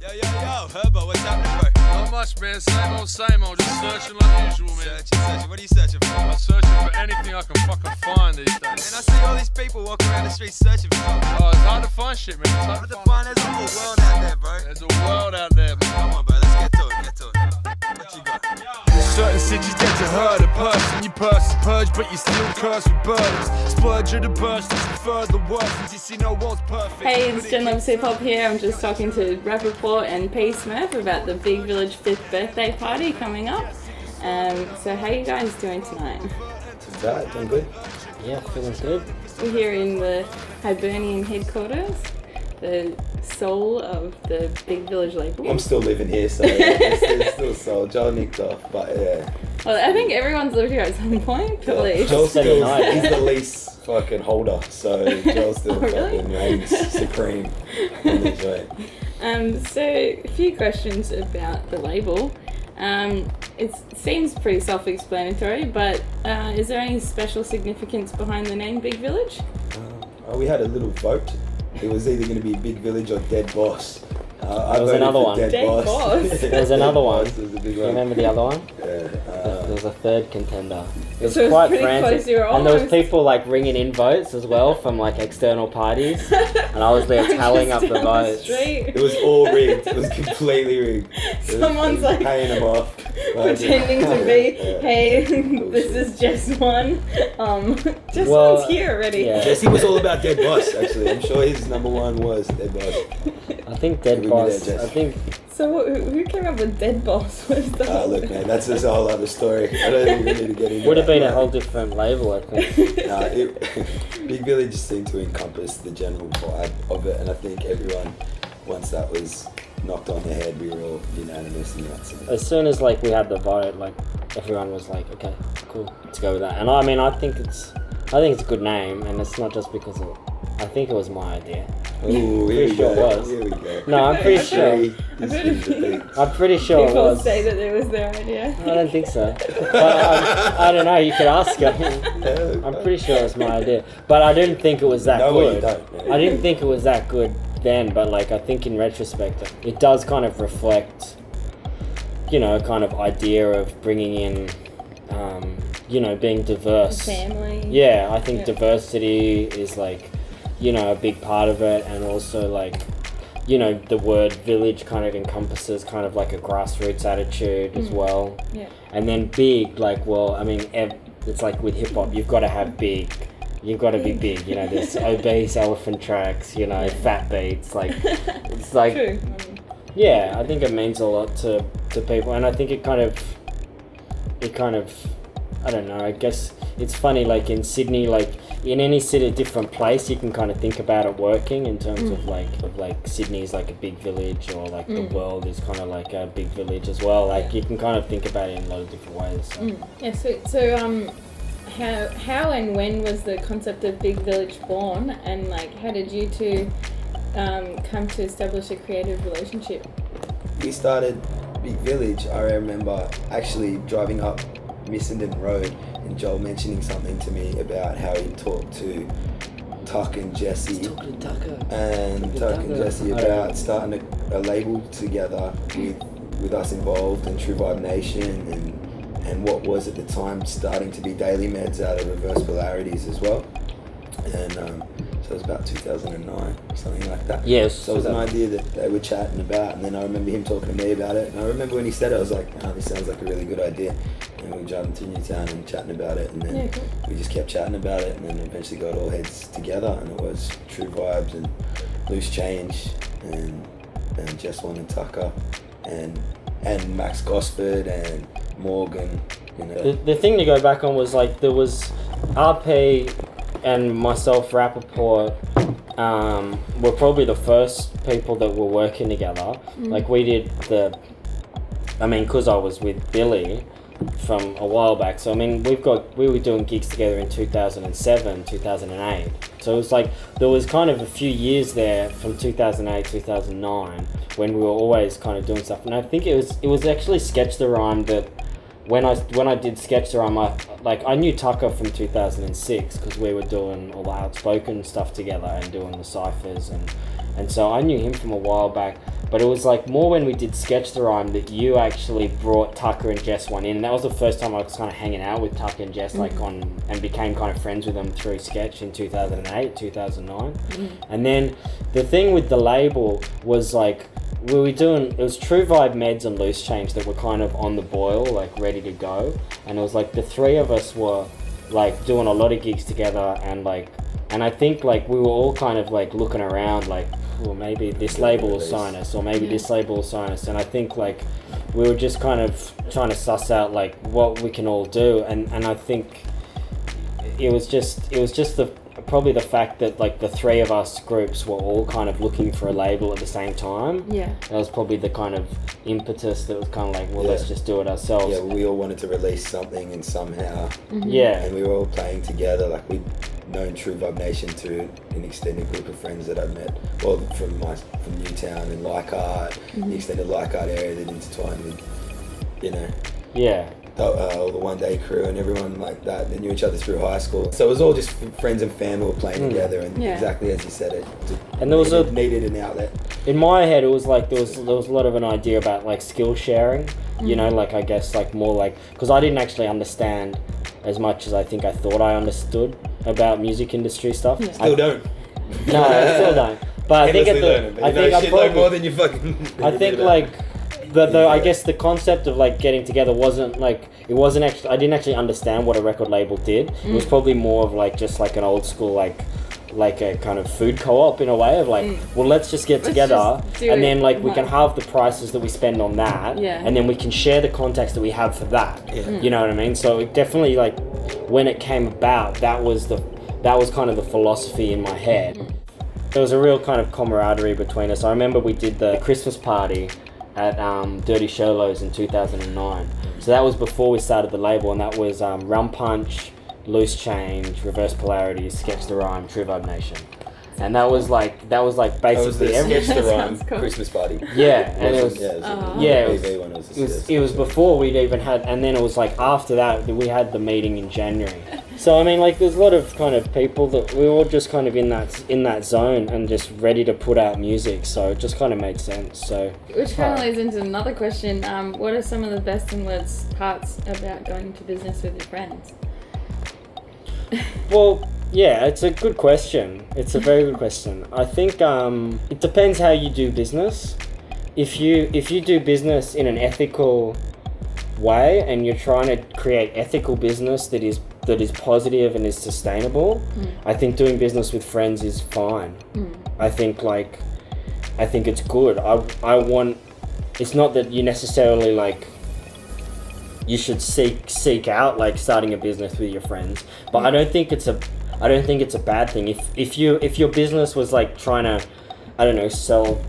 Yo, Herbo, what's happening, bro? Not much, man. Same old. Just searching like usual, man. Searching. What are you searching for? I'm searching for anything I can fucking find these days. Man, I see all these people walking around the streets searching for something. Oh, it's hard to find shit, man. It's Hard to find. There's a whole world out there, bro. There's a world out there, man. Come on, bro. Let's get to it. What you got? Certain cities get to hurt a person. Your purse is purged, but you still curse with burdens. Splurge of the burst is further worse, and you see no world's perfect. Hey, it's Jen Loves Hip Hop here. I'm just talking to Rapaport and P.Smurf about the Big Village 5th birthday party coming up. So how you guys doing tonight? Right, doing good. Yeah, feeling good. We're here in the Hibernian headquarters, the soul of the Big Village label. I'm still living here, so it's still soul. Joel nicked off, but yeah. Well, I think everyone's lived here at some point, at least. Joel's still, he's the least fucking holder, so Joel still really? fucking reigns supreme in the joint. So a few questions about the label. It seems pretty self-explanatory, but is there any special significance behind the name Big Village? We had a little vote. It was either going to be Big Village or Dead Boss. There was another one. Dead Boss? There was another one. It was a big You one. remember the other one? Yeah. There was a third contender. It was So it was quite pretty close, frantic. you were And there was almost- people like ringing in votes as well from like external parties. And I was there tallying up Just the down votes. street. It was all rigged. It was completely rigged. Someone's like paying them off. pretending to be, Yeah. hey, this is Jess one. Jess Well, one's here already. yeah. Jesse was all about Dead Boss, actually. I'm sure his number one was Dead Boss. I think Dead Bring me Boss. there, Jess. I think So who came up with Dead Boss? What is that? Look, man, that's just a whole other story. I don't think we need to get into would have that. been a whole different label, I think. Big Village seemed to encompass the general vibe of it, and I think everyone, once that was knocked on the head, we were all unanimous in that. As soon as like we had the vote, like everyone was like, okay, cool, let's go with that. And I mean, I think it's a good name, and it's not just because I think it was my idea. Ooh, here we Pretty sure go. it was. Here we go. No, I'm pretty sure. This is the thing. I'm pretty sure it People was. say that it was their idea. I don't think so. But I don't know. You could ask her. I'm pretty sure it was my idea, but I didn't think it was that No, good. you don't. Yeah. I didn't think it was that good then, but like I think in retrospect, it does kind of reflect, kind of idea of bringing in, being diverse. Family. Yeah, I think Yeah. diversity is like, a big part of it, and also like, the word village kind of encompasses kind of like a grassroots attitude as well. Yeah. And then big, like, well, I mean, it's like with hip hop, you've got to have big. You've got to be big, there's obese elephant tracks, fat beats, like, it's like, True. yeah, I think it means a lot to people, and I think it kind of, I don't know, I guess it's funny, like in Sydney, like in any city, different place, you can kind of think about it working in terms of like Sydney's like a big village, or like the world is kind of like a big village as well. Like you can kind of think about it in a lot of different ways. So. Yeah, so how and when was the concept of Big Village born, and like how did you two come to establish a creative relationship? We started Big Village. I remember actually driving up Missenden Road and Joel mentioning something to me about how he talked to Tuck and Jesse about starting a label together with us involved, and True Vibe Nation, and what was at the time starting to be Daily Meds out of Reverse Polarities as well. And so it was about 2009, something like that. Yes. So it was an idea that they were chatting about, and then I remember him talking to me about it, and I remember when he said it, I was like, this sounds like a really good idea. And we drove to Newtown and chatting about it, and then we just kept chatting about it, and then eventually got all heads together, and it was True Vibes and Loose Change and Just One and Tucker and Max Gosford and Morgan. The thing to go back on was like there was RP and myself, Rapaport, were probably the first people that were working together. Like we did because I was with Billy from a while back. So I mean, we were doing gigs together in 2007, 2008. So it was like there was kind of a few years there from 2008, 2009 when we were always kind of doing stuff. And I think it was actually Sketch the Rhyme that when I did Sketch the Rhyme, I knew Tucker from 2006 because we were doing all the outspoken stuff together and doing the ciphers, and so I knew him from a while back. but it was like more when we did Sketch the Rhyme that you actually brought Tucker and Jess one in, and that was the first time I was kind of hanging out with Tucker and Jess and became kind of friends with them through Sketch in 2008, 2009. And then the thing with the label was like, it was True Vibe, Meds and Loose Change that were kind of on the boil, like ready to go, and it was like the three of us were like doing a lot of gigs together, and I think like we were all kind of like looking around like, well, maybe this label will sign us, or maybe this label will sign us, and I think like we were just kind of trying to suss out like what we can all do, and I think it was just probably the fact that like the three of us groups were all kind of looking for a label at the same time. Yeah. That was probably the kind of impetus that was kind of like, well, let's just do it ourselves. Yeah, we all wanted to release something, and somehow, Yeah. and we were all playing together. Like we'd known True Vibe Nation through an extended group of friends that I'd met, well, from Newtown and Leichhardt, the extended Leichhardt area that intertwined with, you know, Yeah. the One Day Crew and everyone like that. They knew each other through high school, so it was all just friends and family were playing together, and exactly as you said, it And there was needed an outlet. in my head, it was like there was a lot of an idea about like skill sharing, you know, like I guess like more like, because I didn't actually understand as much as I think I thought I understood about music industry stuff. Still don't. No, I still don't. But I think at the, I think I probably more than you fucking. I think like I guess the concept of like getting together wasn't like, it wasn't actually, I didn't actually understand what a record label did. It was probably more of like just like an old school like a kind of food co-op in a way of like, well, let's just get together and then like we can halve the prices that we spend on that, and then we can share the contacts that we have for that. You know what I mean? So it definitely like when it came about, that was kind of the philosophy in my head. There was a real kind of camaraderie between us. I remember we did the Christmas party at Dirty Sherlo's in 2009. So that was before we started the label, and that was Rum Punch, Loose Change, Reverse Polarity, Sketch the Rhyme, True Vibe Nation. And that was like basically Sketch the That Rhyme sounds cool. Christmas party. Yeah, and it was it it was before we'd even had, and then it was like after that we had the meeting in January. So I mean, like there's a lot of kind of people that we were all just kind of in that zone and just ready to put out music. So it just kind of made sense. So Which kind of leads into another question. What are some of the best and worst parts about going into business with your friends? Well, yeah, it's a good question. It's a very good question. I think it depends how you do business. If you do business in an ethical way and you're trying to create ethical business that is positive and is sustainable, I think doing business with friends is fine. I think it's good. I want, it's not that you necessarily like you should seek out like starting a business with your friends, but I don't think it's a bad thing. If your business was like trying to, I don't know, sell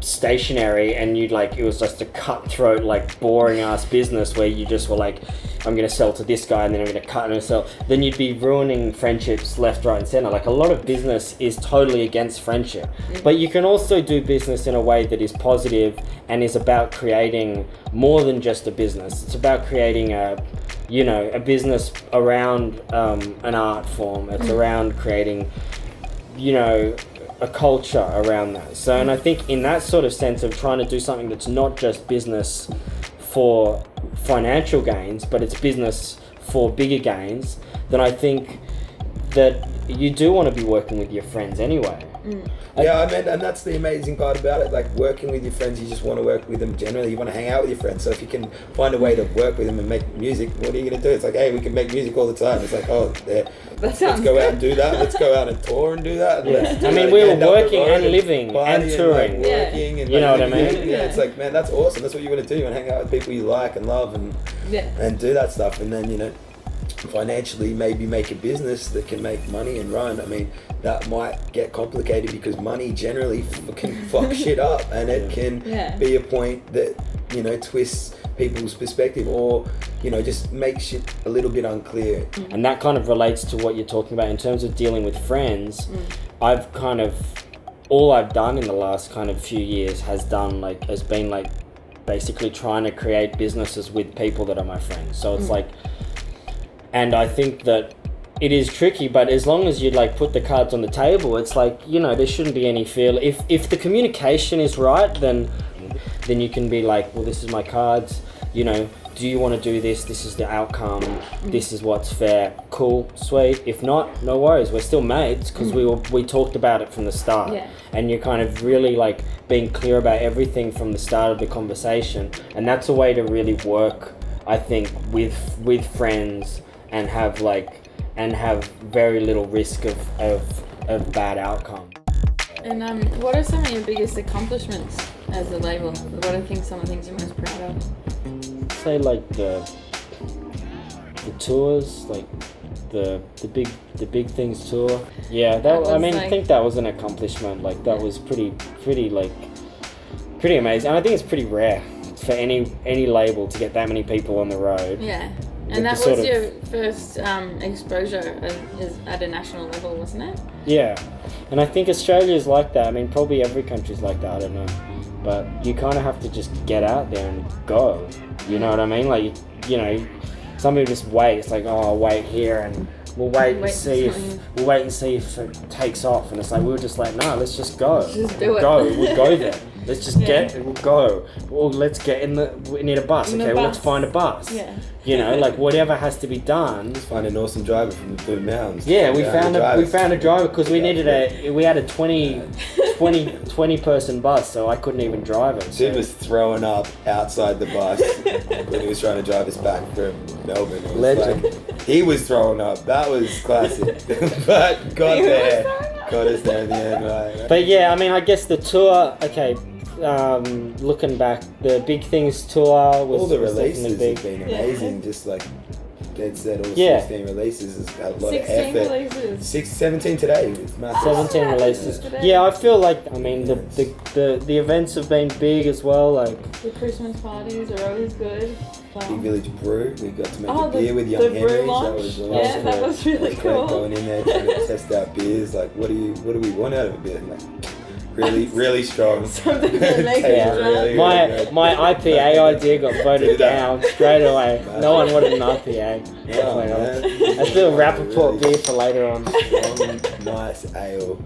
stationery and you'd like, it was just a cutthroat like boring ass business where you just were like, I'm gonna sell to this guy and then I'm gonna cut and sell, then you'd be ruining friendships left, right and center. Like a lot of business is totally against friendship, but you can also do business in a way that is positive and is about creating more than just a business. It's about creating a business around an art form. It's around creating, a culture around that. So, and I think in that sort of sense of trying to do something that's not just business for financial gains, but it's business for bigger gains, then I think that you do want to be working with your friends anyway. Yeah, I mean, and that's the amazing part about it. Like working with your friends, you just want to work with them generally. You want to hang out with your friends. So if you can find a way to work with them and make music, what are you going to do? It's like, hey, we can make music all the time. It's like, oh, let's go out and do that. Let's go out and tour and do that. I mean, we were working and living and touring. And, like, working and you know what I mean? Yeah, it's like, man, that's awesome. That's what you want to do. You want to hang out with people you like and love and do that stuff. And then, financially maybe make a business that can make money and run. I mean, that might get complicated because money generally can fuck shit up, and it can be a point that twists people's perspective or just makes shit a little bit unclear. And that kind of relates to what you're talking about in terms of dealing with friends. All I've done in the last kind of few years has been basically trying to create businesses with people that are my friends. So it's like, and I think that it is tricky, but as long as you put the cards on the table, it's like, there shouldn't be any feel. If the communication is right, then then you can be like, well, this is my cards, you know, do you want to do this? This is the outcome. This is what's fair. Cool, sweet. If not, no worries. We're still mates because we talked about it from the start. Yeah. And you're kind of really like being clear about everything from the start of the conversation. And that's a way to really work, I think, with friends and have very little risk of bad outcome. And what are some of your biggest accomplishments as a label? What are some of the things you're most proud of? Say like the tours, like the big things tour. Yeah, I think that was an accomplishment. Like that was pretty amazing. And I think it's pretty rare for any label to get that many people on the road. Yeah. And that was your first exposure at a national level, wasn't it? Yeah, and I think Australia's like that. I mean, probably every country's like that, I don't know. But you kind of have to just get out there and go. You know what I mean? Like, you know, some people just wait. It's like, oh, I'll wait here and we'll wait and see if it takes off. And it's like, we were just like, no, let's just go. Just do it. We'll go there. Let's just get it, we'll go. Well, let's get we need a bus. Okay, well, let's find a bus. Yeah. You know, like whatever has to be done. Find an awesome driver from the Blue Mountains. Yeah, we found a driver because we had a 20 person bus, so I couldn't even drive it. Dude was throwing up outside the bus when he was trying to drive us back from Melbourne. It was Legend. like, he was throwing up. That was classic. But got us there in the end. Right? But yeah, I mean, I guess the tour. Okay. Looking back, the Big Things tour was all the was releases definitely have been amazing. Just like Dad said, all 16 releases has had a lot 16 of effort. releases. 17 today. It's massive. 17 releases. Yeah, I feel like, I mean, the events have been big as well. Like the Christmas parties are always good. Big Village Brew. We got to make a the- beer with the young brew Henry. launch. That was awesome. Yeah, that was really Great cool. going in there trying to test out beers. Like, what do we want out of a beer? Like, really strong. Something that makes Yeah. you drunk. my IPA idea got voted down straight away. No one wanted an IPA. Oh, man. Let's do a Rapaport beer for later on. Strong, nice ale,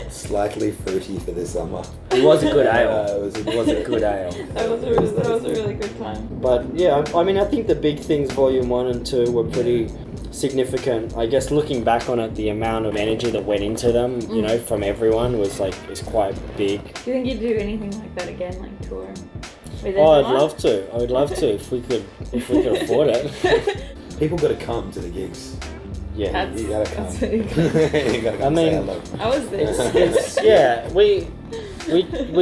slightly fruity for the summer. It was a good ale. It was a Good ale. That was a really good time. But yeah, I mean, I think the Big Things Volume 1 and 2 were pretty significant. I guess looking back on it, the amount of energy that went into them, you know, from everyone is quite big. Do you think you'd do anything like that again, like tour? With Oh, I'd everyone? love to. I would love to if we could afford it. People got to come to the gigs. Yeah. You gotta come. That's really good. You gotta I come mean- say hello. I was there. Yeah, we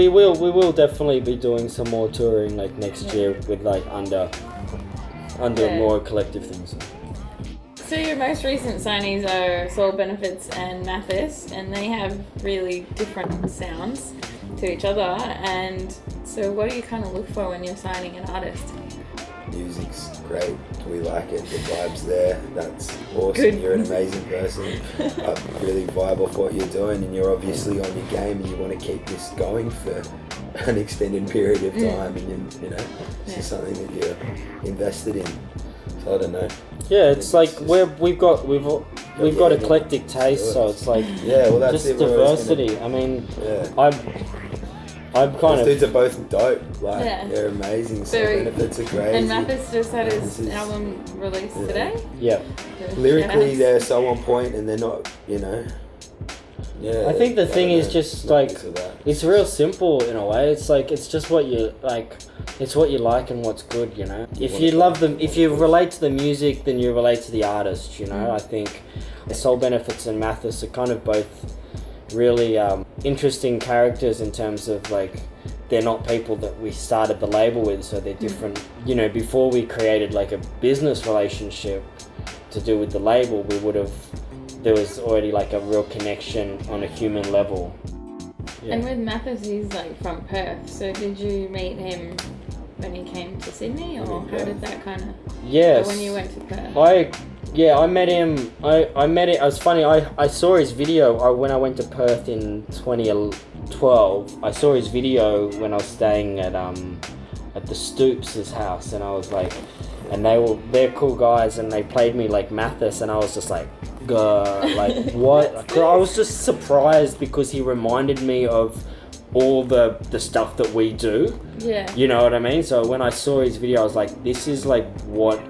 will definitely be doing some more touring like next year with like under Yeah. more collective things. So your most recent signees are Soul Benefits and Mathis, and they have really different sounds to each other. And so, what do you kind of look for when you're signing an artist? Music's great. We like it. The vibe's there. That's awesome. Good. You're an amazing person. I really vibe off what you're doing, and you're obviously on your game, and you want to keep this going for an extended period of time. And you know, this is something that you're invested in. So I don't know. Yeah, it's like we've got eclectic taste, so it's like Yeah, well that's just it. we're always diversity. I mean, gonna- I'm kind Those of dudes are both dope. Like Yeah. they're amazing. So Very- benefits are crazy. And Mathis just had his This is- album released Yeah. today. yeah. So Lyrically, shout they're so on point, and they're not. You know. Yeah. I think the thing don't is know. just Not like into that. it's real simple in a way. It's like it's just what you like. It's what you like and what's good, you know. If you love them, if you relate to the music, then you relate to the artist, you know. I think Soul Benefits and Mathis are kind of both really interesting characters in terms of like they're not people that we started the label with, so they're different. You know, before we created like a business relationship to do with the label, there was already like a real connection on a human level. Yeah. And with Mathis, he's like from Perth. So did you meet him when he came to Sydney, or how did that kind of? Yes. Or when you went to Perth. I met him. I met it. It was funny. I saw his video when I went to Perth in 2012. I saw his video when I was staying at the Stoops' house, and I was like, and they're cool guys, and they played me like Mathis, and I was just like, like what? I was just surprised because he reminded me of all the stuff that we do. Yeah. You know what I mean? So when I saw his video, I was like, this is like what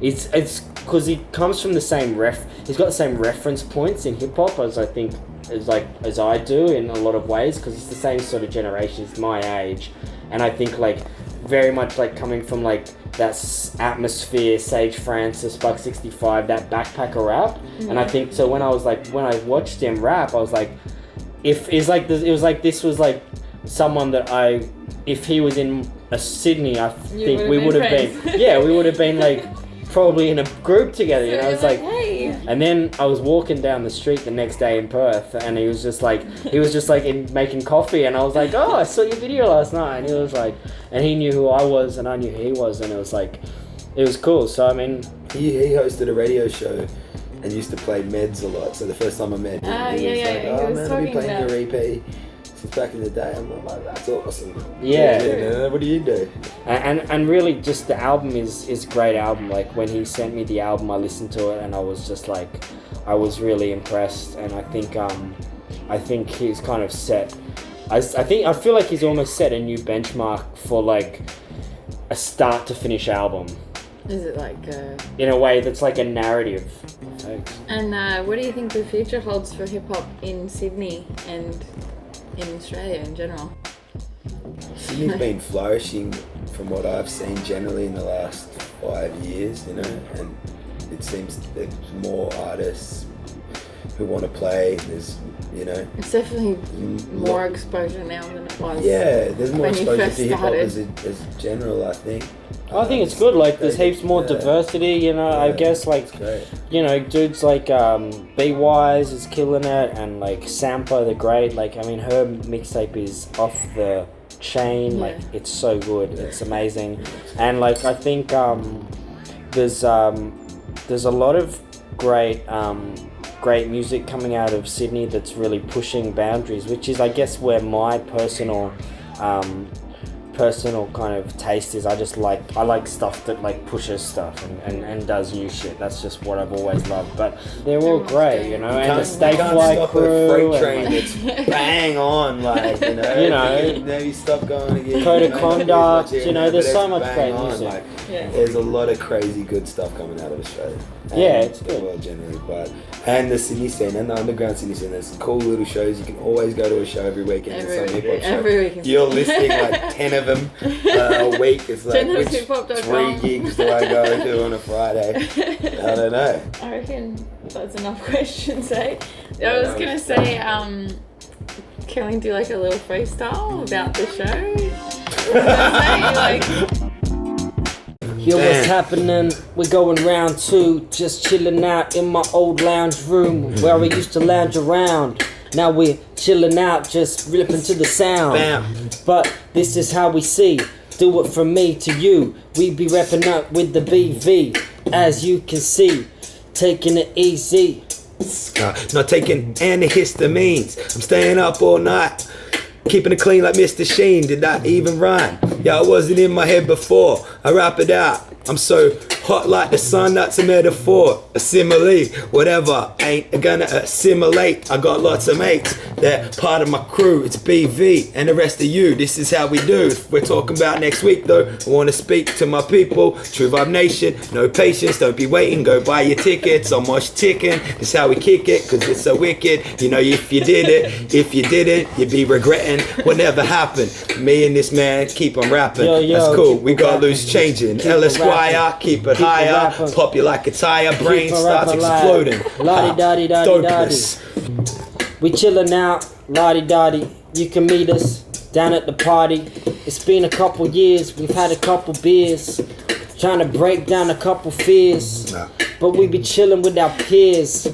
it's because he comes from the same he's got the same reference points in hip hop as I think as I do in a lot of ways, because it's the same sort of generation, it's my age, and I think like very much like coming from like that atmosphere, Sage Francis, Buck 65, that backpacker rap. And I think so when I watched him rap, I was like, this was like someone that if he was in Sydney, I think we would have been we would have been like probably in a group together, you know. It's like, hey. And then I was walking down the street the next day in Perth, and he was just like making coffee, and I was like, oh, I saw your video last night, and he was like, and he knew who I was, and I knew who he was, and it was like, it was cool. So I mean, he hosted a radio show and used to play Meds a lot. So the first time I met him, he was like, oh man, I've been playing your EP since back in the day. I'm like, that's awesome. Yeah. What do you do? And really, just the album is a great album. Like when he sent me the album, I listened to it and I was just like, I was really impressed. And I think he's kind of set. I feel like he's almost set a new benchmark for like a start to finish album. Is it like in a way that's like a narrative? And what do you think the future holds for hip hop in Sydney and in Australia in general? Sydney's been flourishing from what I've seen generally in the last 5 years, you know, and it seems there's more artists who want to play. There's, you know, it's definitely more exposure now than it was. Yeah, there's more exposure to hip hop as general, I think. I think it's good. Like there's heaps more diversity, you know. I guess like, you know, dudes like Be Wise is killing it, and like Sampo the Great. Like I mean, her mixtape is off the chain. Like it's so good. It's amazing, and like I think there's a lot of great music coming out of Sydney that's really pushing boundaries, which is I guess where my personal kind of taste is. I like stuff that like pushes stuff and does new shit. That's just what I've always loved. But they're all great, you know. And the Stay Fly crew, a freight train that's bang on, like you know. Maybe stop going again. Code of Conduct, you know. There's so much great music. Like, there's a lot of crazy good stuff coming out of Australia. It's good. Well, generally, and the Sydney scene and the underground Sydney scene. There's cool little shows. You can always go to a show every weekend. Every weekend. You're listing like 10 of them a week. It's like which 3 gigs do I go to on a Friday? I don't know. I reckon that's enough questions, eh? I was gonna say, can we do like a little freestyle about the show? Yo, what's happening? We're going round 2, just chilling out in my old lounge room where we used to lounge around. Now we're chilling out, just ripping to the sound. Bam. But this is how we see. Do it from me to you. We be repping up with the BV, as you can see, taking it easy. Not taking antihistamines. I'm staying up all night, keeping it clean like Mr. Sheen. Did not even rhyme. Yeah, I wasn't in my head before. I rap it out. I'm so hot like the sun, that's a metaphor, a simile, whatever, ain't gonna assimilate. I got lots of mates, they're part of my crew. It's BV and the rest of you, this is how we do. We're talking about next week though, I wanna speak to my people. True Vibe Nation, no patience, don't be waiting, go buy your tickets. I'm much ticking, this is how we kick it, cause it's so wicked. You know, if you did it, if you didn't, you'd be regretting what never happened. Me and this man keep on rapping, that's cool, we got loose changing. Ellis keep it higher, pop you like a tire, brain starts exploding. Dopeless. We chillin' out, lottie-dottie. You can meet us down at the party. It's been a couple years, we've had a couple beers, trying to break down a couple fears. But we be chillin' with our peers,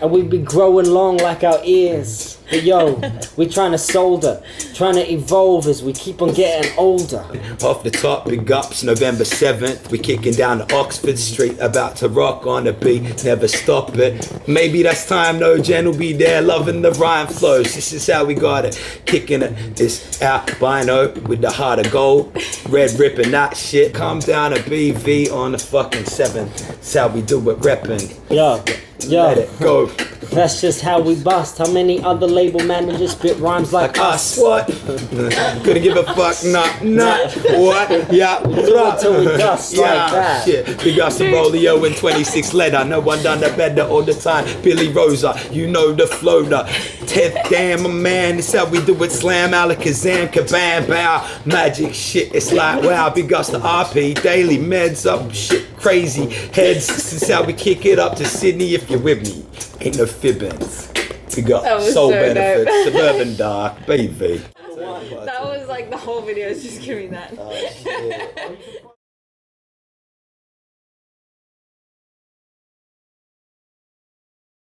and we be growing long like our ears. But yo, we trying to solder, trying to evolve as we keep on getting older. Off the top, big ups, November 7th. We kicking down to Oxford Street, about to rock on the beat, never stop it. Maybe that's time, no Jen will be there, loving the rhyme flows. This is how we got it, kicking it. It's albino with the heart of gold, red ripping that shit. Come down to BV on the fucking 7th. That's how we do it, repping. Yo. Let it go. That's just how we bust. How many other label managers spit rhymes like us? What? Couldn't give a fuck, not what? Yeah, Until we dust like that. Shit. We got some Rolio and 26 leather. No one done the better all the time. Billy Rosa, you know the flow. The 10th damn, my man. It's how we do it. Slam, Alakazam, Kabam, bow. Magic shit. It's like wow. Big ups to RP. Daily meds up. Shit crazy. Heads. This is how we kick it up to Sydney if you're with me. Ain't no fibbins. We got That was soul so benefits. dope. Suburban dark, baby. That was like the whole video is just giving that. Oh, shit.